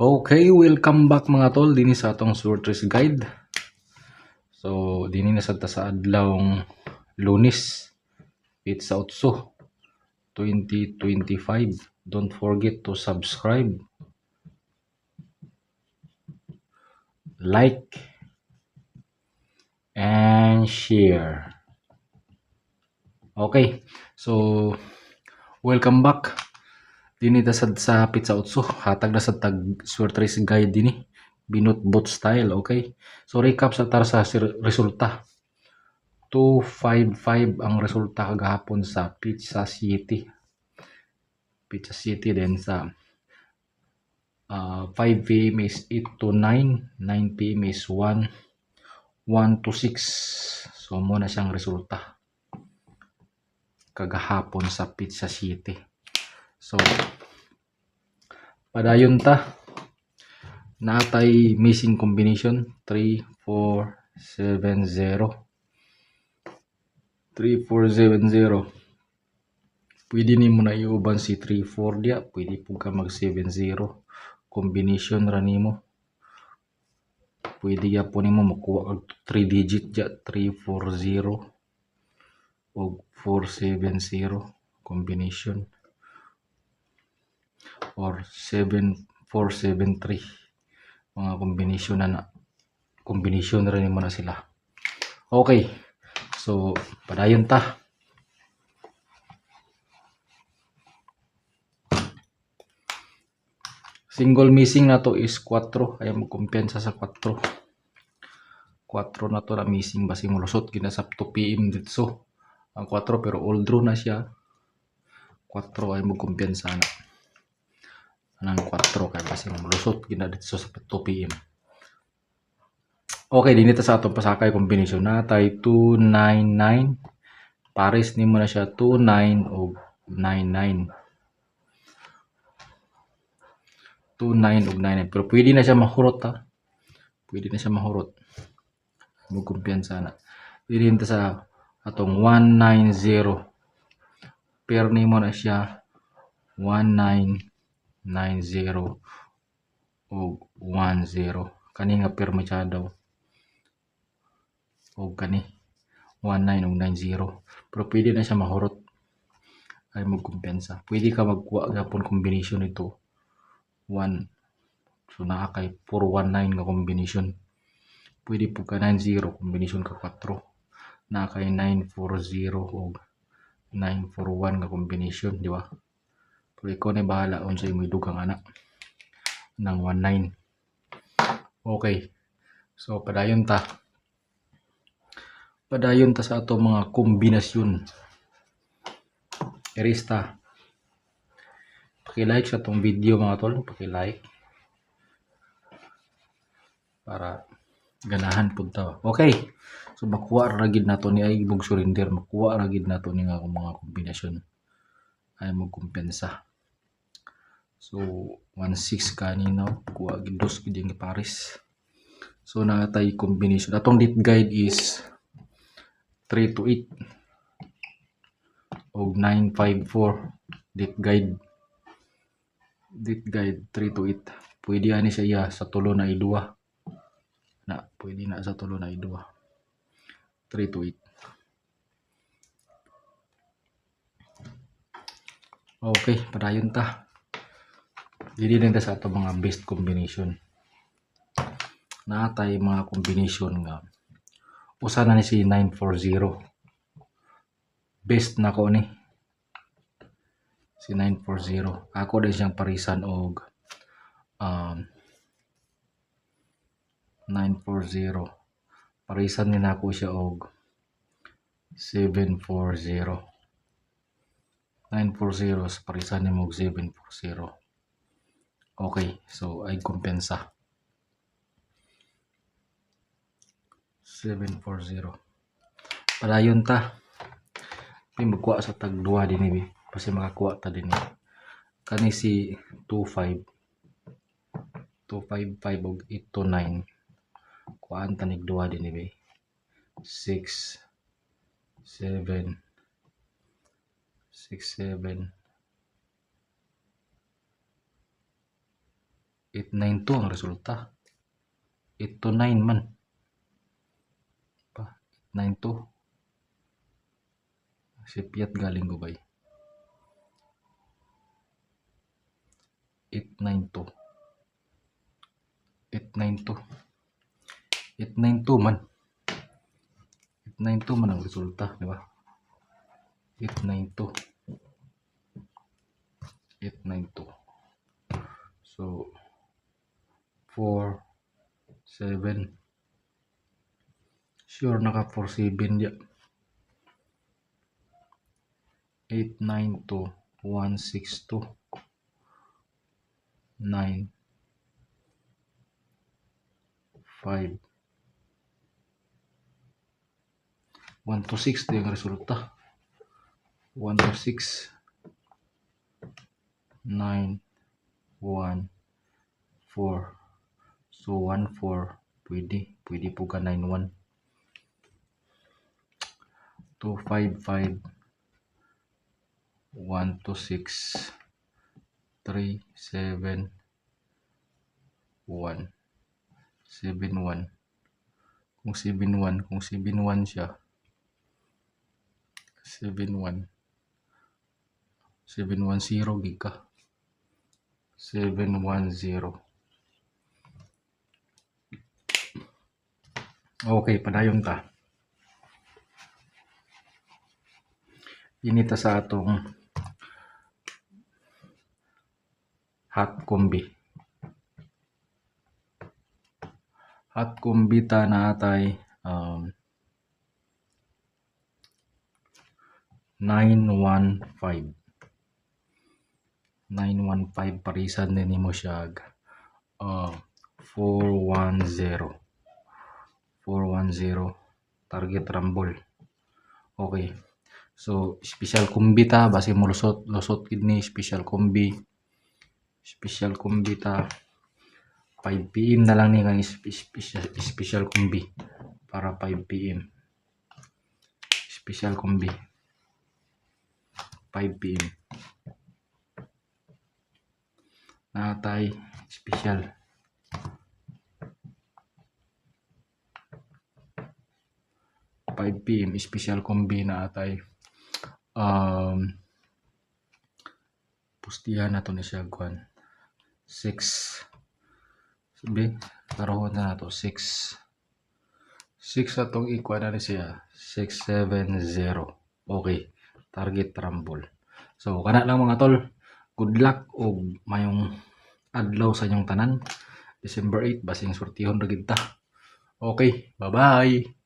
Okay, welcome back mga tol dinhi sa atong Sortress Guide. So, dinhi na sad ta sa adlawng Lunes, Pizza Utso 2025. Don't forget to subscribe, like, and share. Okay, so welcome back. Dinhi ta sad sa Pizza Utso, hatag na sad tag Sortress Guide dinhi. Binut bot style, okay? So recap sa tar sa resulta. 255 ang resulta kagahapon sa Pizza City. Pizza City din sa 5 p.m. is 8 to 9, 9 p.m. is 1, 1 to 6. So mo na siyang resulta kagahapon sa Pizza City. So padayon ta natay missing combination 3470. 3470. Pwede nimo na iuban si 34 dia, pwede po ka mag 70 combination ra nimo. Pwede ya po nimo makuha og 3 digit dia 340 o 470 combination or 7473 mga combination na combination ra nimo na sila. Okay, so padayon ta. Single missing na to is 4. Ayaw mo kumpiyansa sa 4. 4 na to na missing basi mo lusot gina sa 2 PM dito. Ang 4 pero old draw na siya. 4 ay mo kumpiyansa na. Anang 4 kay basi mo lusot gina dito sa 2 PM. Okay, dinito sa atong pasakay combination na tay 299. Pares nimo na siya 29 o 99. 29 ug 99 pero pwede na siya mahurot ha. Pwede na siya mahurot. Mo kumpiyansa na. Pwede din sa atong 190. Pair nimo na siya 1990 o 10. Kani nga pair machado. O kani 19 o 90. Pero pwede na siya mahurot. Ay mo kumpiyansa. Pwede ka magkuha gapon combination ito. 1. So naa kay 419 nga combination. Pwede po ka 90 combination ka 4. Naa kay 940 o 941 nga combination, di ba? Pero ikaw na bahala kung sa'yo mo idugang anak ng 19. Okay. So padayon ta. Padayon ta sa ato mga kombinasyon. Erista. Paki-like sa tong video mga tol, paki-like para ganahan pud ta. Okay. So makuha ra gid nato ni ay ibog surrender, makuha ra gid nato ni nga mga kombinasyon. Ay mo kumpensa. So 16 kanina kuha gid dos gid yung Paris. So natay combination. Atong date guide is 3 to 8 og 954 date guide. Date guide 3 to 8. Pwede ani siya sa tulo na idua. Na pwede na sa tulo na idua. 3 to 8. Okay, padayon ta. Dili din ta sa ato mga best combination. Natay mga combination nga usa na ni si 940. Best na ko ni si 940. Ako din siyang parisan og 940. Parisan ni nako siya og 740. 940 sa parisan ni mo og 740. Okay, so ay kumpensa. 740. Padayon ta. May magkuha sa tag 2 din ni kasi makakuha ta din ni. Kani si 25. 255 og 829. Kuhaan ta nig 2 din ni 6 7 6 7 892 ang resulta. 8 to 9 man. 892. Si Piat galing Dubai. 892. 892. 892 man. 892 man ang resulta, di ba? 892. 892. So 4 7. Sure naka 47 dia. 892 162 9 5 1 to 6 ito yung resulta. 1 to 6 9 1 4. So 1 4 pwede po ka 9 1. 2 5 5 1 to 6 3 7 1 7 1. Kung 7 1, kung 7 1 siya 7 1 7 1 0 gig ka. 7 1 0. Okay, padayon ka. Inita sa atong hot combi. Hot combi ta na atay 915. 915 parisan din mo siya 410. 410 target rumble. Okay. So special combi ta base mo lusot kidney special combi. Special combi ta 5 PM na lang ni kang special combi para 5 PM. Special combi 5 PM. Natay special 5 PM special combi na atay pustihan na to ni siya kuan 6 sabi karoon na to 6 atong ikuan na ni siya 670. Okay, target rumble. So kana lang mga tol, good luck o mayong adlaw sa inyong tanan. December 8 basing sortihon ra gid ta. Okay, bye bye.